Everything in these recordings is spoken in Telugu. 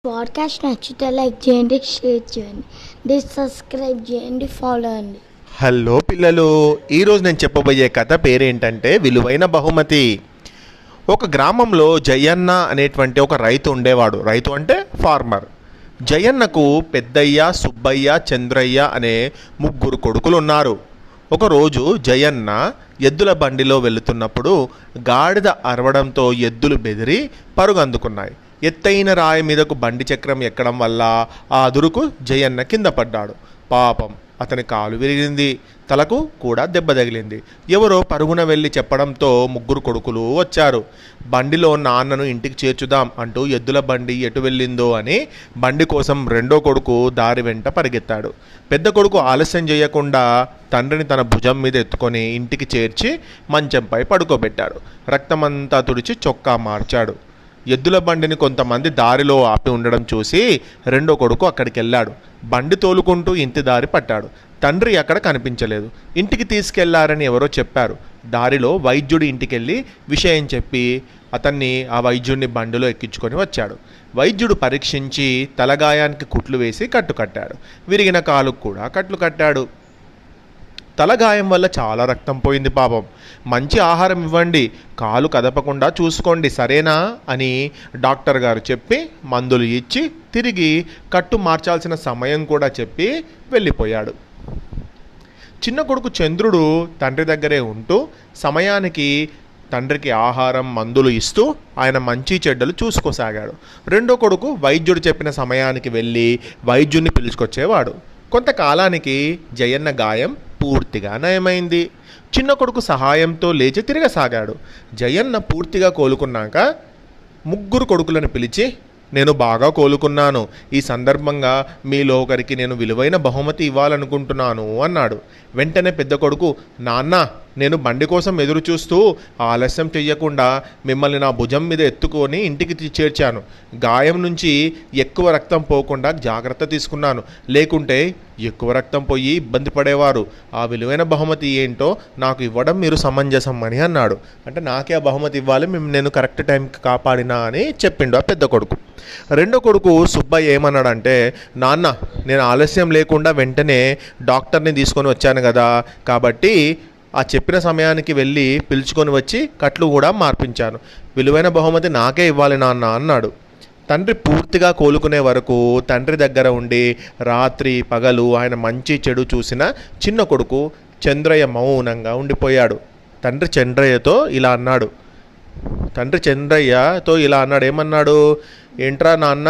పాడ్కాస్ట్ నచ్చితే లైక్ చేయండి, షేర్ చేయండి, సబ్స్క్రైబ్ చేయండి, ఫాలో అండి. హలో పిల్లలు, ఈరోజు నేను చెప్పబోయే కథ పేరేంటంటే విలువైన బహుమతి. ఒక గ్రామంలో జయన్న అనేటువంటి ఒక రైతు ఉండేవాడు. రైతు అంటే ఫార్మర్. జయన్నకు పెద్దయ్య, సుబ్బయ్య, చంద్రయ్య అనే ముగ్గురు కొడుకులు ఉన్నారు. ఒకరోజు జయన్న ఎద్దుల బండిలో వెళుతున్నప్పుడు గాడిద అరవడంతో ఎద్దులు బెదిరి పరుగందుకున్నాయి. ఎత్తైన రాయి మీదకు బండి చక్రం ఎక్కడం వల్ల ఆ అదురుకు జయన్న కింద పడ్డాడు. పాపం, అతని కాలు విరిగింది, తలకు కూడా దెబ్బ తగిలింది. ఎవరో పరుగున వెళ్ళి చెప్పడంతో ముగ్గురు కొడుకులు వచ్చారు. బండిలో నాన్నను ఇంటికి చేర్చుదాం అంటూ ఎద్దుల బండి ఎటు వెళ్ళిందో అని బండి కోసం రెండో కొడుకు దారి వెంట పరిగెత్తాడు. పెద్ద కొడుకు ఆలస్యం చేయకుండా తండ్రిని తన భుజం మీద ఎత్తుకొని ఇంటికి చేర్చి మంచంపై పడుకోబెట్టాడు. రక్తమంతా తుడిచి చొక్కా మార్చాడు. ఎద్దుల బండిని కొంతమంది దారిలో ఆపి ఉండడం చూసి రెండో కొడుకు అక్కడికి వెళ్ళాడు. బండి తోలుకుంటూ ఇంటి దారి పట్టాడు. తండ్రి అక్కడ కనిపించలేదు. ఇంటికి తీసుకెళ్లారని ఎవరో చెప్పారు. దారిలో వైద్యుడి ఇంటికి వెళ్ళి విషయం చెప్పి అతన్ని ఆ వైద్యుడిని బండిలో ఎక్కించుకొని వచ్చాడు. వైద్యుడు పరీక్షించి తలగాయానికి కుట్లు వేసి కట్టు కట్టాడు. విరిగిన కాలుకు కూడా కట్లు కట్టాడు. తలగాయం వల్ల చాలా రక్తం పోయింది. పాపం, మంచి ఆహారం ఇవ్వండి, కాలు కదపకుండా చూసుకోండి, సరేనా అని డాక్టర్ గారు చెప్పి మందులు ఇచ్చి తిరిగి కట్టు మార్చాల్సిన సమయం కూడా చెప్పి వెళ్ళిపోయాడు. చిన్న కొడుకు చంద్రుడు తండ్రి దగ్గరే ఉంటూ సమయానికి తండ్రికి ఆహారం, మందులు ఇస్తూ ఆయన మంచి చెడ్డలు చూసుకోసాగాడు. రెండో కొడుకు వైద్యుడు చెప్పిన సమయానికి వెళ్ళి వైద్యుడిని పిలుచుకొచ్చేవాడు. కొంతకాలానికి జయన్న గాయం పూర్తిగా నయమైంది. చిన్న కొడుకు సహాయంతో లేచి తిరగసాగాడు. జయన్న పూర్తిగా కోలుకున్నాక ముగ్గురు కొడుకులను పిలిచి, నేను బాగా కోలుకున్నాను, ఈ సందర్భంగా మీలో ఒకరికి నేను విలువైన బహుమతి ఇవ్వాలనుకుంటున్నాను అన్నాడు. వెంటనే పెద్ద కొడుకు, నాన్న, నేను బండి కోసం ఎదురు చూస్తూ ఆలస్యం చెయ్యకుండా మిమ్మల్ని నా భుజం మీద ఎత్తుకొని ఇంటికి చేర్చాను. గాయం నుంచి ఎక్కువ రక్తం పోకుండా జాగ్రత్త తీసుకున్నాను, లేకుంటే ఎక్కువ రక్తం పోయి ఇబ్బంది పడేవారు. ఆ విలువైన బహుమతి ఏంటో నాకు ఇవ్వడం మీరు సమంజసం అని అన్నాడు. అంటే నాకే ఆ బహుమతి ఇవ్వాలి, నేను కరెక్ట్ టైంకి కాపాడినా అని చెప్పిండు ఆ పెద్ద కొడుకు. రెండో కొడుకు సుబ్బయ్య ఏమన్నాడంటే, నాన్న, నేను ఆలస్యం లేకుండా వెంటనే డాక్టర్ని తీసుకొని వచ్చాను కదా, కాబట్టి ఆ చెప్పిన సమయానికి వెళ్ళి పిలుచుకొని వచ్చి కట్లు కూడా మార్పించాను. విలువైన బహుమతి నాకే ఇవ్వాలి నాన్న అన్నాడు. తండ్రి పూర్తిగా కోలుకునే వరకు తండ్రి దగ్గర ఉండి రాత్రి పగలు ఆయన మంచి చెడు చూసిన చిన్న కొడుకు చంద్రయ్య మౌనంగా ఉండిపోయాడు. తండ్రి చంద్రయ్యతో ఇలా అన్నాడు. ఏమన్నాడు? ఏంట్రా నాన్న,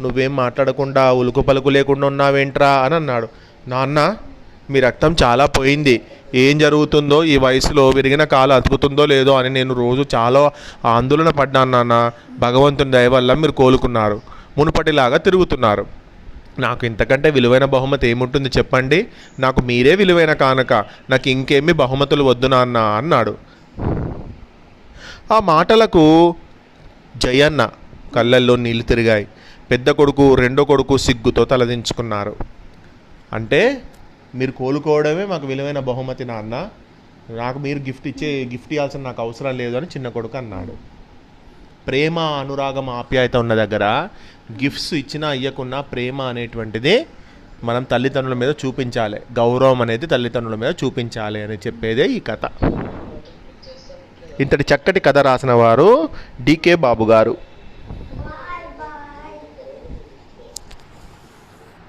నువ్వేం మాట్లాడకుండా ఉలుకు పలుకు లేకుండా ఉన్నావేంట్రా అని అన్నాడు. నాన్న, మీ రక్తం చాలా పోయింది, ఏం జరుగుతుందో, ఈ వయసులో విరిగిన కాలు అతుకుతుందో లేదో అని నేను రోజు చాలా ఆందోళన పడ్డాను నాన్న. భగవంతుని దయ వల్ల మీరు కోలుకున్నారు, మునుపటిలాగా తిరుగుతున్నారు. నాకు ఇంతకంటే విలువైన బహుమతి ఏముంటుంది చెప్పండి? నాకు మీరే విలువైన కానుక, నాకు ఇంకేమీ బహుమతులు వద్దు నాన్న అన్నాడు. ఆ మాటలకు జయన్న కళ్ళల్లో నీళ్లు తిరిగాయి. పెద్ద కొడుకు, రెండో కొడుకు సిగ్గుతో తలదించుకున్నారు. అంటే మీరు కోలుకోవడమే మాకు విలువైన బహుమతి నాన్న, నాకు మీరు గిఫ్ట్ ఇవ్వాల్సిన నాకు అవసరం లేదు అని చిన్న కొడుకు అన్నాడు. ప్రేమ, అనురాగం, ఆప్యాయత ఉన్న దగ్గర గిఫ్ట్స్ ఇచ్చినా ఇవ్వకున్నా ప్రేమ అనేటువంటిది మనం తల్లిదండ్రుల మీద చూపించాలి, గౌరవం అనేది తల్లిదండ్రుల మీద చూపించాలి అని చెప్పేదే ఈ కథ. ఇంతటి చక్కటి కథ రాసిన వారు డికే బాబు గారు.